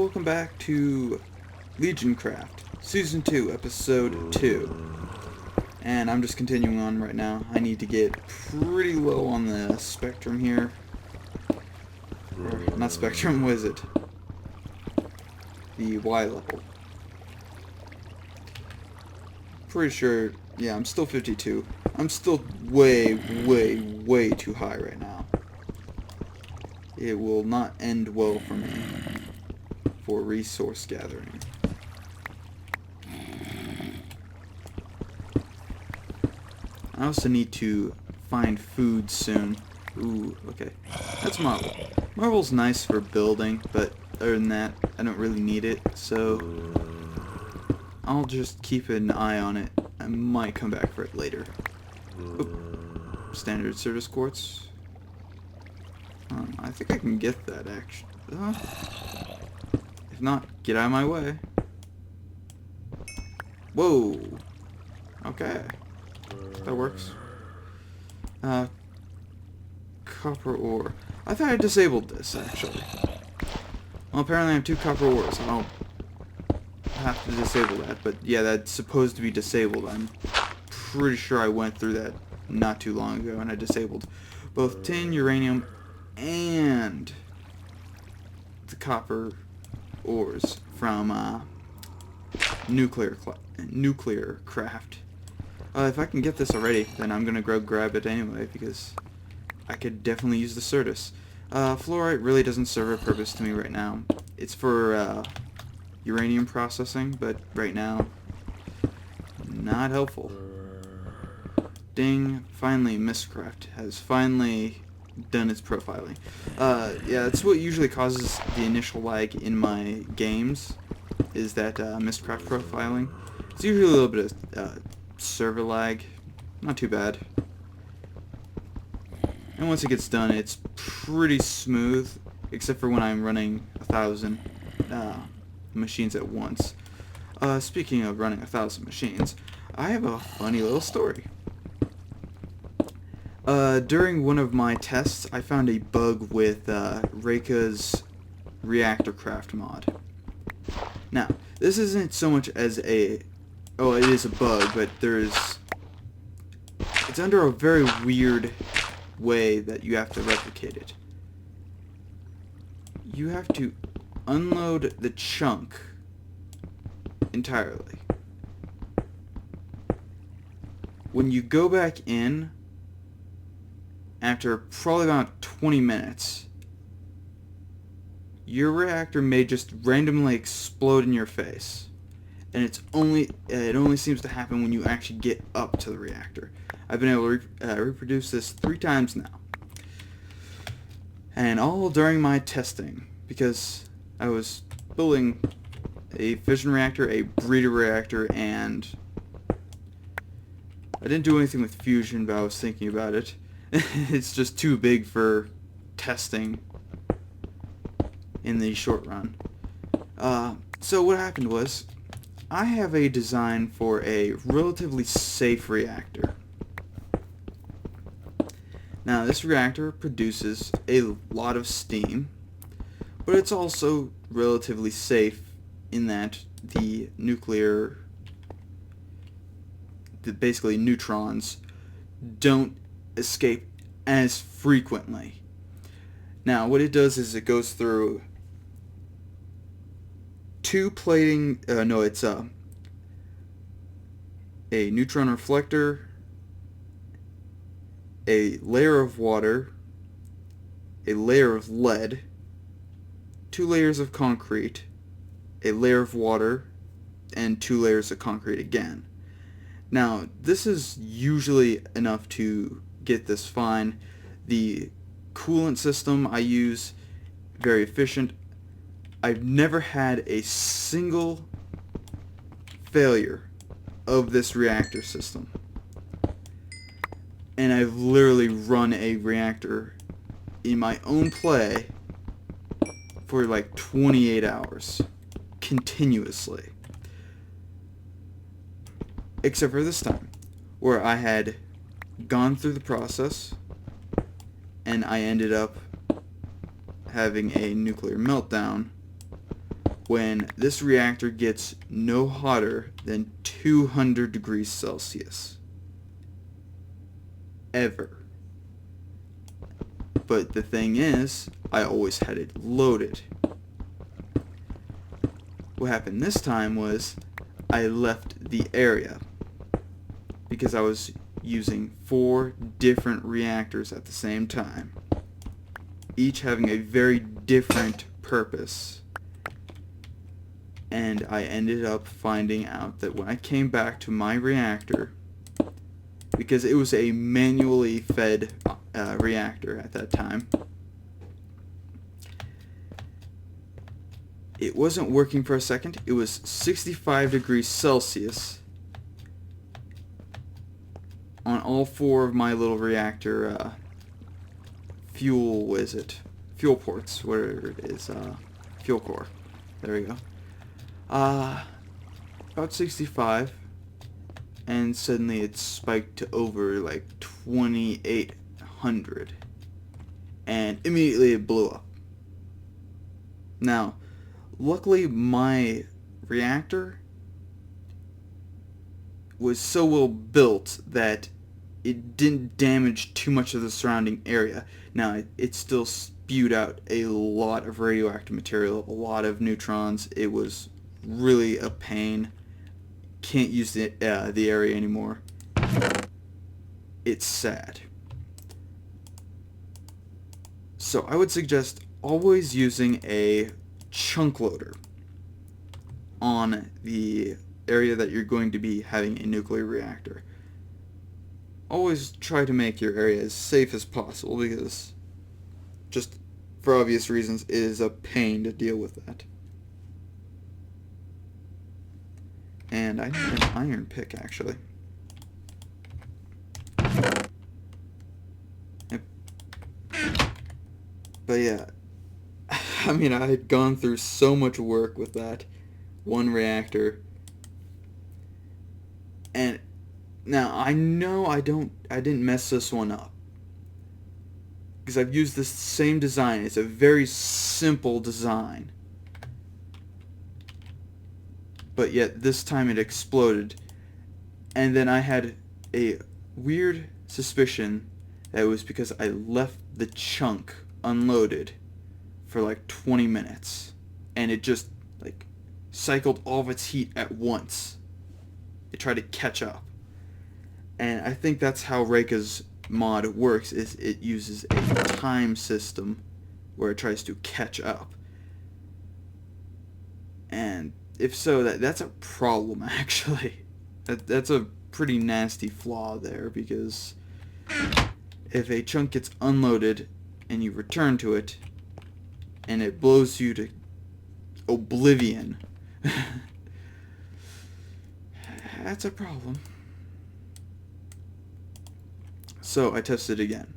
welcome back to Legioncraft, Season 2, Episode 2. And I'm just continuing on right now. I need to get pretty low on the spectrum here. Or, not spectrum, what is it? The Y level. Pretty sure, yeah, I'm still 52. I'm still way too high right now. It will not end well for me for resource gathering. I also need to find food soon. Ooh, okay. That's marble. Marble's nice for building, but other than that, I don't really need it, so I'll just keep an eye on it. I might come back for it later. Oop. Standard service quartz. I think I can get that, actually. If not, get out of my way. Whoa. Okay. That works. Copper ore. I thought I disabled this, actually. Well, apparently I have 2 copper ores. I'll have to disable that, but yeah, that's supposed to be disabled. I'm pretty sure I went through that not too long ago, and I disabled both tin, uranium, and the copper ores from Legioncraft. If I can get this already, then I'm gonna go grab it anyway, because I could definitely use the Certus. Fluorite really doesn't serve a purpose to me right now. It's for uranium processing, but right now, not helpful. Ding, finally Mistcraft has finally done its profiling. Yeah, that's what usually causes the initial lag in my games, is that Mistcraft profiling. It's usually a little bit of server lag, not too bad. And once it gets done, it's pretty smooth, except for when I'm running 1,000 machines at once. Speaking of running 1,000 machines, I have a funny little story. During one of my tests, I found a bug with Reika's Reactorcraft mod. Now, this isn't so much as a... Oh, it is a bug, but it's under a very weird way that you have to replicate it. You have to unload the chunk entirely. When you go back in, after probably about 20 minutes, your reactor may just randomly explode in your face. And it only seems to happen when you actually get up to the reactor. I've been able to reproduce this 3 times now. And all during my testing, because I was building a fission reactor, a breeder reactor, and I didn't do anything with fusion, but I was thinking about it. It's just too big for testing in the short run. So what happened was, I have a design for a relatively safe reactor. Now, this reactor produces a lot of steam, but it's also relatively safe in that basically neutrons don't escape as frequently. Now, what it does is it goes through 2 plating, it's a neutron reflector, a layer of water, a layer of lead, 2 layers of concrete, a layer of water, and 2 layers of concrete again. Now, this is usually enough to get this fine. The coolant system I use, very efficient. I've never had a single failure of this reactor system. And I've literally run a reactor in my own play for like 28 hours continuously. Except for this time, where I had gone through the process and I ended up having a nuclear meltdown when this reactor gets no hotter than 200 degrees Celsius. Ever. But the thing is, I always had it loaded. What happened this time was I left the area because I was using 4 different reactors at the same time, each having a very different purpose. And I ended up finding out that when I came back to my reactor, because it was a manually fed reactor at that time, it wasn't working for a second. It was 65 degrees Celsius on all 4 of my little reactor fuel ports, whatever it is, fuel core. There we go. About 65, and suddenly it spiked to over like 2,800, and immediately it blew up. Now, luckily my reactor was so well built that it didn't damage too much of the surrounding area. Now, it still spewed out a lot of radioactive material, a lot of neutrons. It was really a pain. Can't use the area anymore. It's sad. So I would suggest always using a chunk loader on the area that you're going to be having a nuclear reactor. Always try to make your area as safe as possible, because just for obvious reasons it is a pain to deal with that. And I need an iron pick, actually. Yep. But yeah, I mean, I had gone through so much work with that one reactor, and now I know I didn't mess this one up, because I've used this same design. It's a very simple design, but yet this time it exploded, and then I had a weird suspicion that it was because I left the chunk unloaded for like 20 minutes, and it just like cycled all of its heat at once. It tried to catch up, and I think that's how Reika's mod works. Is it uses a time system where it tries to catch up, and if so, that's a problem, actually. That's a pretty nasty flaw there, because if a chunk gets unloaded and you return to it and it blows you to oblivion, that's a problem. So I tested again.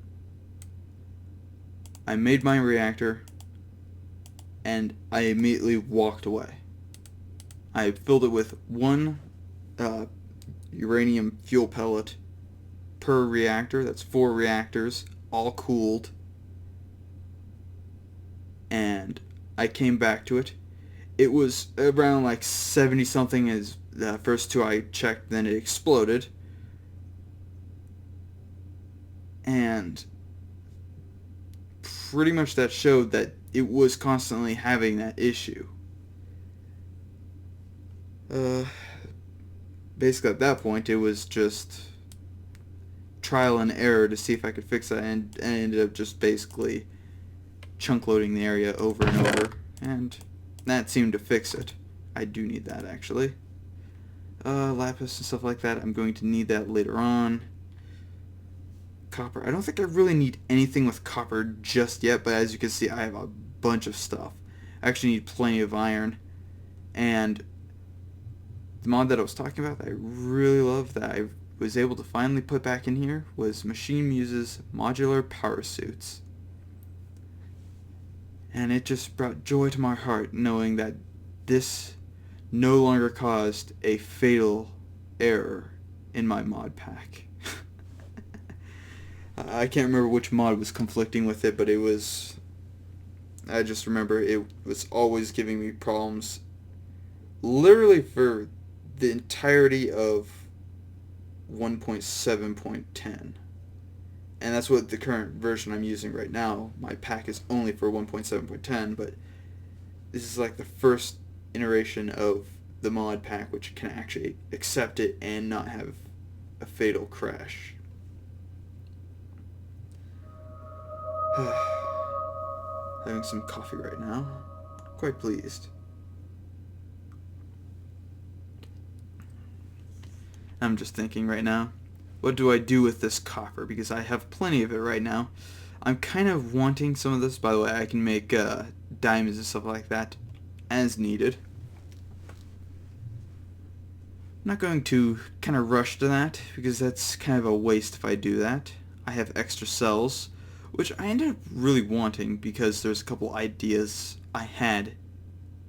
I made my reactor and I immediately walked away. I filled it with 1 uranium fuel pellet per reactor. That's 4 reactors, all cooled. And I came back to it. It was around like 70 something as the first 2 I checked, then it exploded. And pretty much that showed that it was constantly having that issue. Basically at that point it was just trial and error to see if I could fix that, and I ended up just basically chunk loading the area over and over, and that seemed to fix it. I do need that, actually. Lapis and stuff like that, I'm going to need that later on. Copper, I don't think I really need anything with copper just yet, but as you can see I have a bunch of stuff. I actually need plenty of iron, and the mod that I was talking about that I really love, that I was able to finally put back in here, was Machine Muse's modular power suits. And it just brought joy to my heart knowing that this no longer caused a fatal error in my mod pack. I can't remember which mod was conflicting with it, but it was I just remember it was always giving me problems literally for the entirety of 1.7.10. And that's what the current version I'm using right now. My pack is only for 1.7.10, but this is like the first iteration of the mod pack which can actually accept it and not have a fatal crash. Having some coffee right now. Quite pleased. I'm just thinking right now, what do I do with this copper? Because I have plenty of it right now. I'm kind of wanting some of this. By the way, I can make diamonds and stuff like that as needed. I'm not going to kind of rush to that because that's kind of a waste if I do that. I have extra cells, which I ended up really wanting because there's a couple ideas I had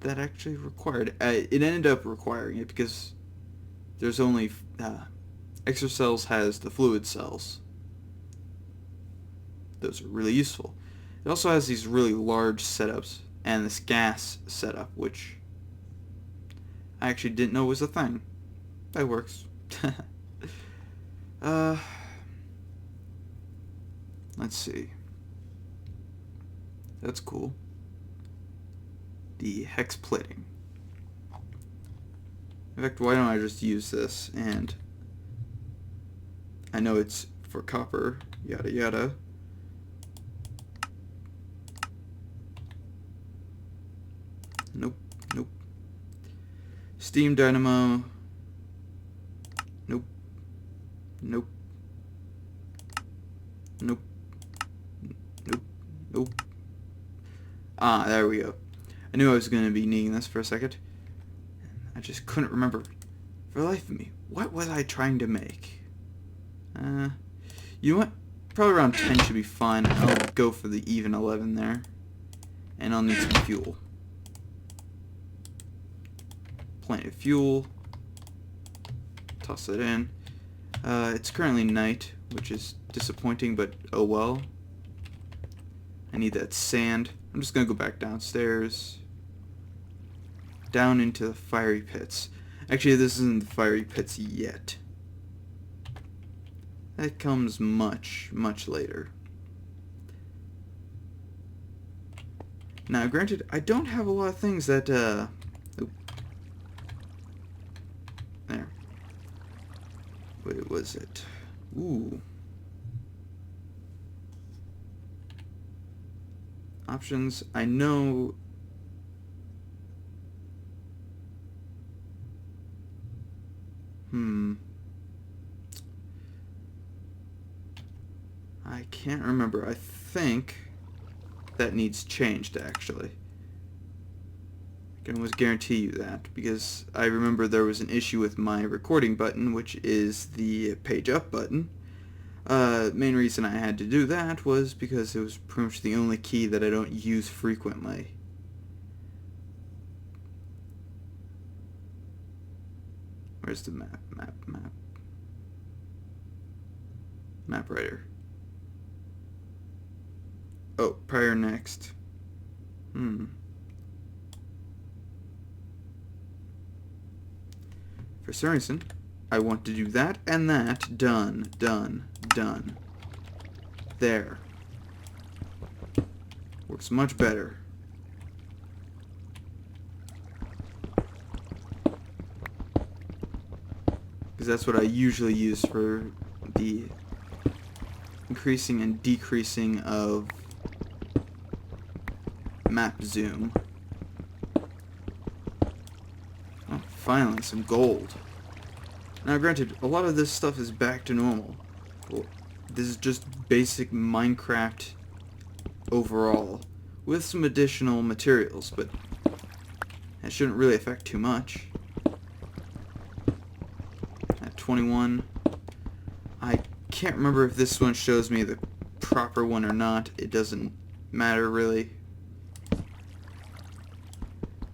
that actually required. It ended up requiring it because there's only extra cells has the fluid cells. Those are really useful. It also has these really large setups and this gas setup, which I actually didn't know was a thing. That works. Let's see. That's cool. The hex plating. In fact, why don't I just use this? And I know it's for copper, yada yada. Nope, nope. Steam dynamo. Nope. Nope. Nope. Nope. Nope. Ah, there we go. I knew I was going to be needing this for a second. I just couldn't remember for the life of me. What was I trying to make? You know what? Probably around 10 should be fine. I'll go for the even 11 there. And I'll need some fuel. Plenty of fuel. Toss it in. It's currently night, which is disappointing, but oh well. I need that sand. I'm just going to go back downstairs. Down into the fiery pits. Actually, this isn't the fiery pits yet. That comes much, much later. Now, granted, I don't have a lot of things that, There. What was it? Ooh. Options. I know... I can't remember. I think that needs changed, actually. I can almost guarantee you that, because I remember there was an issue with my recording button, which is the page up button. Main reason I had to do that was because it was pretty much the only key that I don't use frequently. Where's the map? Map writer. Oh, prior next. For some reason, I want to do that and that. Done, done, done. There. Works much better. Because that's what I usually use for the increasing and decreasing of map zoom. Oh, finally, some gold. Now, granted, a lot of this stuff is back to normal. Well, this is just basic Minecraft overall, with some additional materials, but that shouldn't really affect too much. At 21, I can't remember if this one shows me the proper one or not. It doesn't matter, really.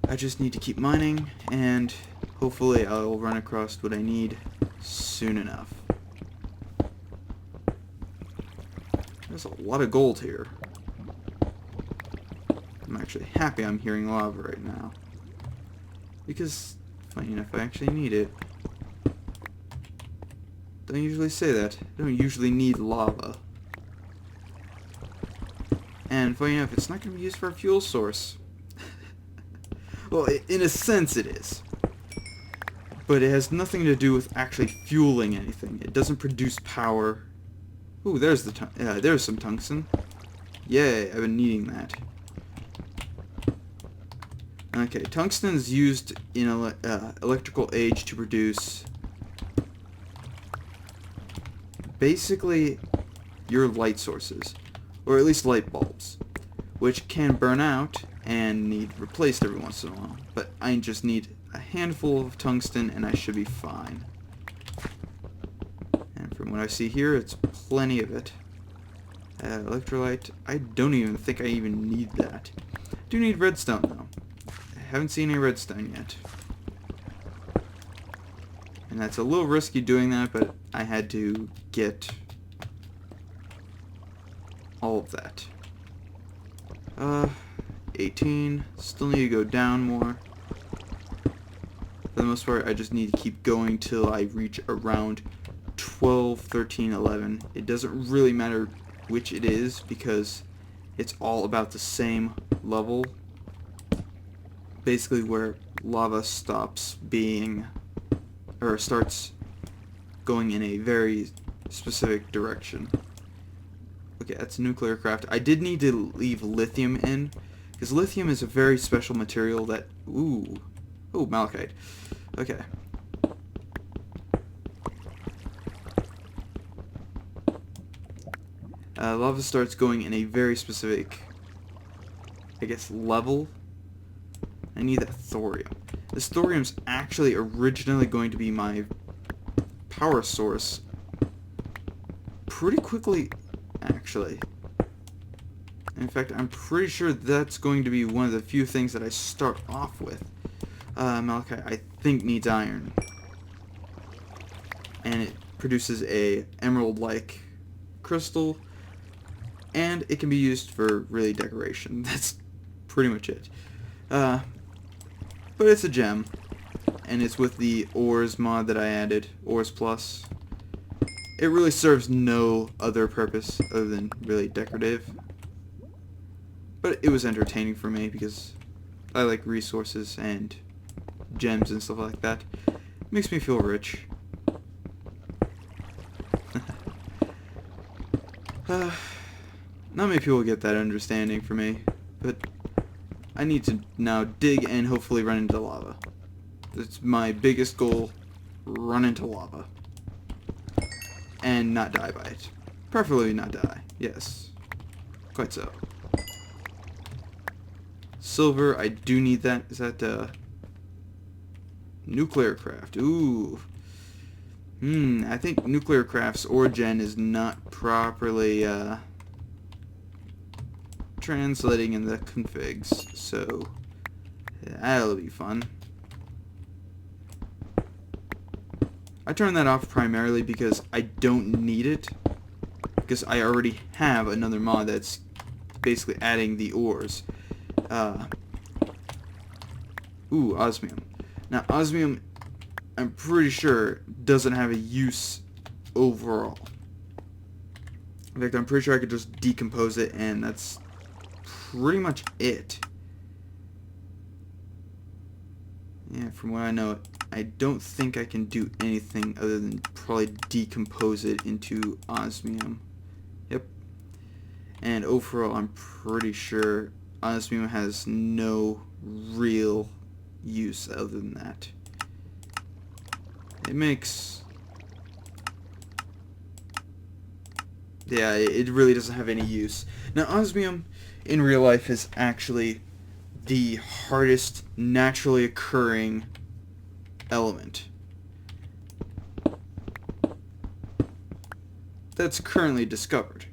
I just need to keep mining, and hopefully I'll run across what I need soon enough. There's a lot of gold here. I'm actually happy I'm hearing lava right now. Because, funny enough, I actually need it. Don't usually say that. Don't usually need lava. And funny enough, it's not going to be used for a fuel source. Well, in a sense it is. But it has nothing to do with actually fueling anything. It doesn't produce power. Ooh, there's there's some tungsten. Yay, I've been needing that. Okay, tungsten is used in electrical age to produce basically your light sources, or at least light bulbs, which can burn out and need replaced every once in a while. But I just need a handful of tungsten and I should be fine. And from what I see here, it's plenty of it. Electrolyte, I don't even think I even need that. I do need redstone though. I haven't seen any redstone yet. And that's a little risky doing that, but I had to get all of that. 18. Still need to go down more. For the most part, I just need to keep going till I reach around 12, 13, 11. It doesn't really matter which it is because it's all about the same level. Basically where lava stops being, or starts going in a very specific direction. Okay, that's Nuclearcraft. I did need to leave lithium in, because lithium is a very special material that... Ooh, malachite. Okay. Lava starts going in a very specific, I guess, level. I need that thorium. This thorium's actually originally going to be my power source pretty quickly, actually. In fact, I'm pretty sure that's going to be one of the few things that I start off with. Malachite, I think, needs iron. And it produces a emerald-like crystal, and it can be used for really decoration. That's pretty much it. But it's a gem, and it's with the ores mod that I added, ores plus. It really serves no other purpose other than really decorative. But it was entertaining for me because I like resources and gems and stuff like that. It makes me feel rich. Not many people get that understanding from me, but I need to now dig and hopefully run into lava. That's my biggest goal, run into lava. And not die by it. Preferably not die, yes. Quite so. Silver, I do need that. Is that, Nuclearcraft? Ooh. I think Nuclearcraft's origin is not properly, translating in the configs, so that'll be fun. I turned that off primarily because I don't need it, because I already have another mod that's basically adding the ores. Osmium. Now, osmium, I'm pretty sure, doesn't have a use overall. In fact, I'm pretty sure I could just decompose it, and that's pretty much it. Yeah, from what I know, I don't think I can do anything other than probably decompose it into osmium. Yep. And overall, I'm pretty sure osmium has no real use other than that. It makes... Yeah, it really doesn't have any use. Now, osmium in real life is actually the hardest naturally occurring element that's currently discovered.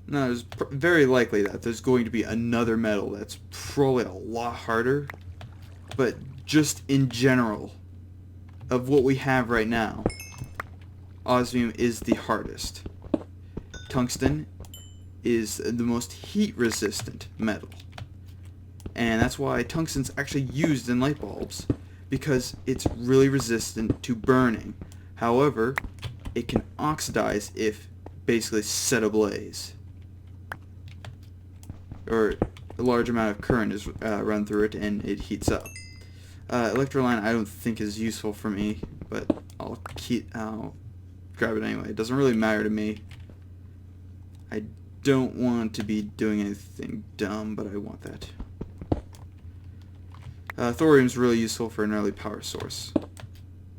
Now, it's very likely that there's going to be another metal that's probably a lot harder, but just in general, of what we have right now, osmium is the hardest. Tungsten is the most heat-resistant metal. And that's why tungsten's actually used in light bulbs, because it's really resistant to burning. However, it can oxidize if basically set ablaze, or a large amount of current is run through it and it heats up. Electroline I don't think is useful for me, but I'll grab it anyway. It doesn't really matter to me. I don't want to be doing anything dumb, but I want that. Thorium's really useful for an early power source,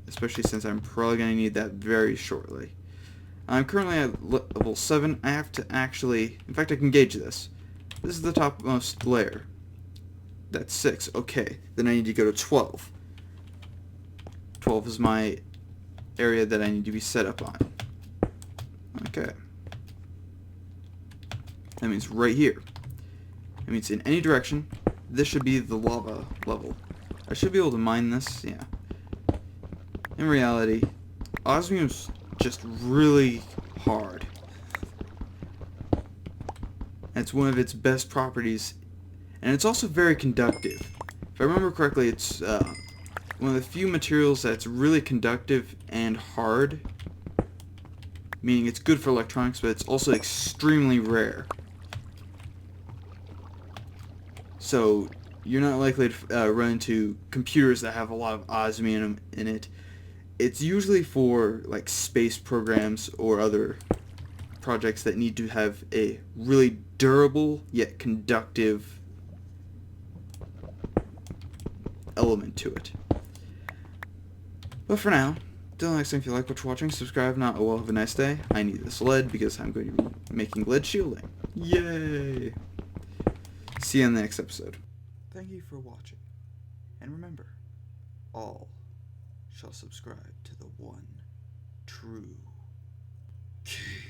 especially since I'm probably going to need that very shortly. I'm currently at level 7. I have to actually, in fact I can gauge this. This is the topmost layer. That's 6. Okay, then I need to go to 12. 12 is my area that I need to be set up on. Okay. That means right here. That means in any direction, this should be the lava level. I should be able to mine this, yeah. In reality, osmium's just really hard. It's one of its best properties, and it's also very conductive. If I remember correctly, it's one of the few materials that's really conductive and hard, meaning it's good for electronics, but it's also extremely rare. So you're not likely to run into computers that have a lot of osmium in it. It's usually for like space programs or other projects that need to have a really durable yet conductive element to it. But for now, till next time, if you like what you're watching, subscribe. Not, oh well, have a nice day. I need this lead because I'm going to be making lead shielding. Yay! See you in the next episode. Thank you for watching. And remember, all shall subscribe to the one true king.